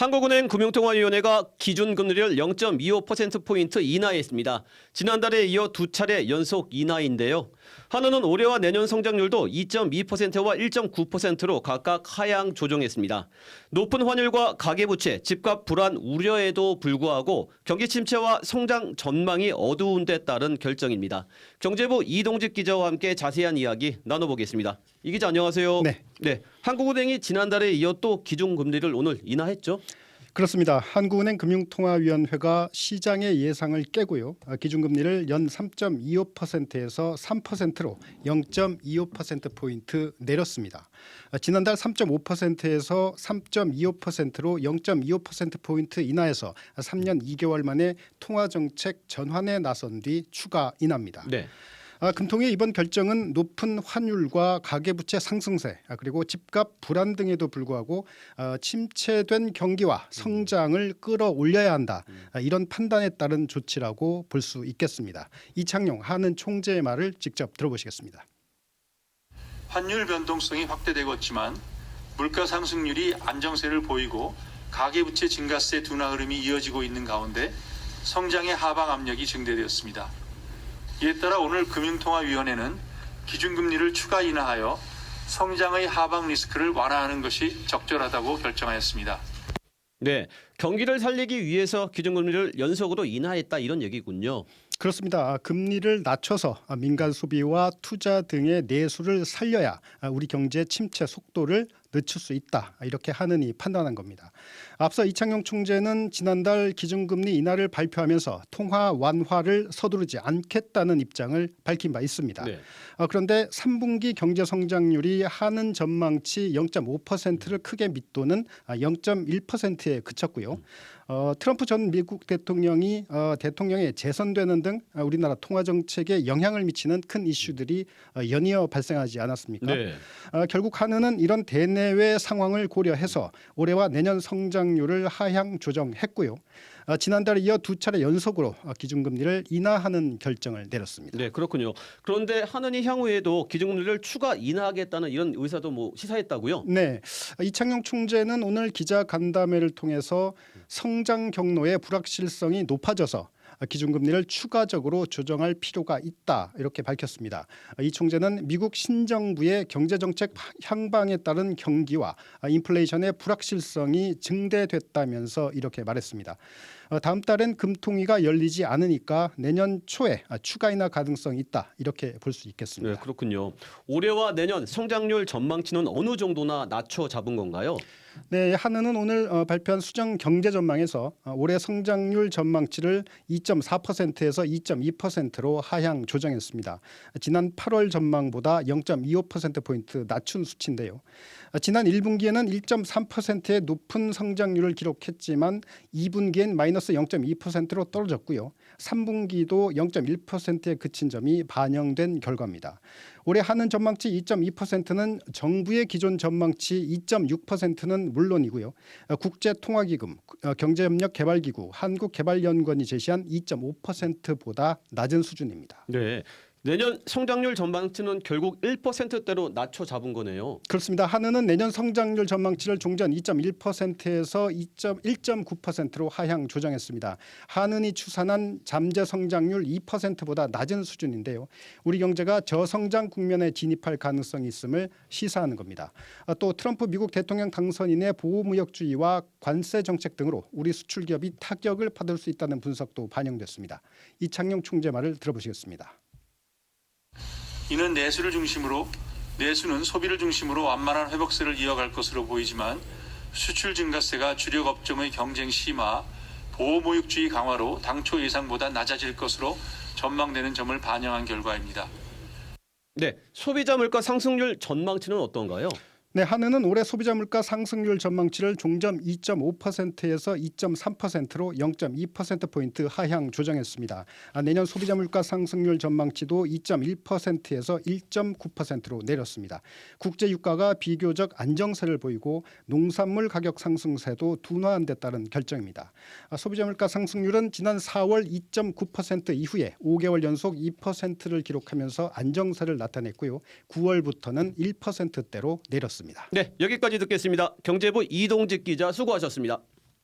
한국은행 금융통화위원회가 기준금리를 0.25%포인트 인하했습니다. 지난달에 이어 두 차례 연속 인하인데요. 한은은 올해와 내년 성장률도 2.2%와 1.9%로 각각 하향 조정했습니다. 높은 환율과 가계부채, 집값 불안 우려에도 불구하고 경기 침체와 성장 전망이 어두운 데 따른 결정입니다. 경제부 이동직 기자와 함께 자세한 이야기 나눠보겠습니다. 이 기자 안녕하세요. 네. 한국은행이 지난달에 이어 또 기준금리를 오늘 인하했죠? 그렇습니다. 한국은행 금융통화위원회가 시장의 예상을 깨고요. 기준금리를 연 3.25%에서 3%로 0.25%포인트 내렸습니다. 지난달 3.5%에서 3.25%로 0.25%포인트 인하해서 3년 2개월 만에 통화정책 전환에 나선 뒤 추가 인하입니다. 네. 금통의 이번 결정은 높은 환율과 가계부채 상승세 그리고 집값 불안 등에도 불구하고 침체된 경기와 성장을 끌어올려야 한다. 이런 판단에 따른 조치라고 볼 수 있겠습니다. 이창용 한은 총재의 말을 직접 들어보시겠습니다. 환율 변동성이 확대되고 있지만 물가 상승률이 안정세를 보이고 가계부채 증가세 둔화 흐름이 이어지고 있는 가운데 성장의 하방 압력이 증대되었습니다. 이에 따라 오늘 금융통화위원회는 기준금리를 추가 인하하여 성장의 하방 리스크를 완화하는 것이 적절하다고 결정하였습니다. 네, 경기를 살리기 위해서 기준금리를 연속으로 인하했다 이런 얘기군요. 그렇습니다. 금리를 낮춰서 민간 소비와 투자 등의 내수를 살려야 우리 경제 침체 속도를 늦출 수 있다. 이렇게 한은이 판단한 겁니다. 앞서 이창용 총재는 지난달 기준금리 인하를 발표하면서 통화 완화를 서두르지 않겠다는 입장을 밝힌 바 있습니다. 네. 그런데 3분기 경제 성장률이 한은 전망치 0.5%를 크게 밑도는 0.1%에 그쳤고요. 트럼프 전 미국 대통령이 대통령에 재선되는 등 우리나라 통화 정책에 영향을 미치는 큰 이슈들이 연이어 발생하지 않았습니까? 네. 결국 한은은 이런 대내외 상황을 고려해서 올해와 내년 성장률을 하향 조정했고요. 지난달에 이어 두 차례 연속으로 기준금리를 인하하는 결정을 내렸습니다. 네, 그렇군요. 그런데 한은이 향후에도 기준금리를 추가 인하하겠다는 이런 의사도 시사했다고요? 네, 이창용 총재는 오늘 기자 간담회를 통해서 성장 경로의 불확실성이 높아져서 기준금리를 추가적으로 조정할 필요가 있다 이렇게 밝혔습니다. 이 총재는 미국 신정부의 경제정책 향방에 따른 경기와 인플레이션의 불확실성이 증대됐다면서 이렇게 말했습니다. 다음 달엔 금통위가 열리지 않으니까 내년 초에 추가 인하 가능성이 있다 이렇게 볼 수 있겠습니다. 네, 그렇군요. 올해와 내년 성장률 전망치는 어느 정도나 낮춰 잡은 건가요? 네, 한은은 오늘 발표한 수정 경제 전망에서 올해 성장률 전망치를 2.4%에서 2.2%로 하향 조정했습니다. 지난 8월 전망보다 0.25%포인트 낮춘 수치인데요. 지난 1분기에는 1.3%의 높은 성장률을 기록했지만 2분기엔 마이너스 0.2%로 떨어졌고요. 3분기도 0.1%에 그친 점이 반영된 결과입니다. 올해 한은 전망치 2.2%는 정부의 기존 전망치 2.6%는 물론이고요. 국제통화기금, 경제협력개발기구, 한국개발연구원이 제시한 2.5%보다 낮은 수준입니다. 네. 내년 성장률 전망치는 결국 1%대로 낮춰 잡은 거네요. 그렇습니다. 한은은 내년 성장률 전망치를 종전 2.1%에서 1.9%로 하향 조정했습니다. 한은이 추산한 잠재 성장률 2%보다 낮은 수준인데요. 우리 경제가 저성장 국면에 진입할 가능성이 있음을 시사하는 겁니다. 또 트럼프 미국 대통령 당선인의 보호무역주의와 관세 정책 등으로 우리 수출 기업이 타격을 받을 수 있다는 분석도 반영됐습니다. 이창용 총재 말을 들어보시겠습니다. 이는 내수는 소비를 중심으로 완만한 회복세를 이어갈 것으로 보이지만 수출 증가세가 주력 업종의 경쟁 심화, 보호무역주의 강화로 당초 예상보다 낮아질 것으로 전망되는 점을 반영한 결과입니다. 네, 소비자 물가 상승률 전망치는 어떤가요? 네, 한은은 올해 소비자 물가 상승률 전망치를 종전 2.5%에서 2.3%로 0.2%포인트 하향 조정했습니다. 내년 소비자 물가 상승률 전망치도 2.1%에서 1.9%로 내렸습니다. 국제 유가가 비교적 안정세를 보이고 농산물 가격 상승세도 둔화한 데 따른 결정입니다. 소비자 물가 상승률은 지난 4월 2.9% 이후에 5개월 연속 2%를 기록하면서 안정세를 나타냈고요. 9월부터는 1%대로 내렸습니다. 네, 여기까지 듣겠습니다. 경제부 이동직 기자 수고하셨습니다.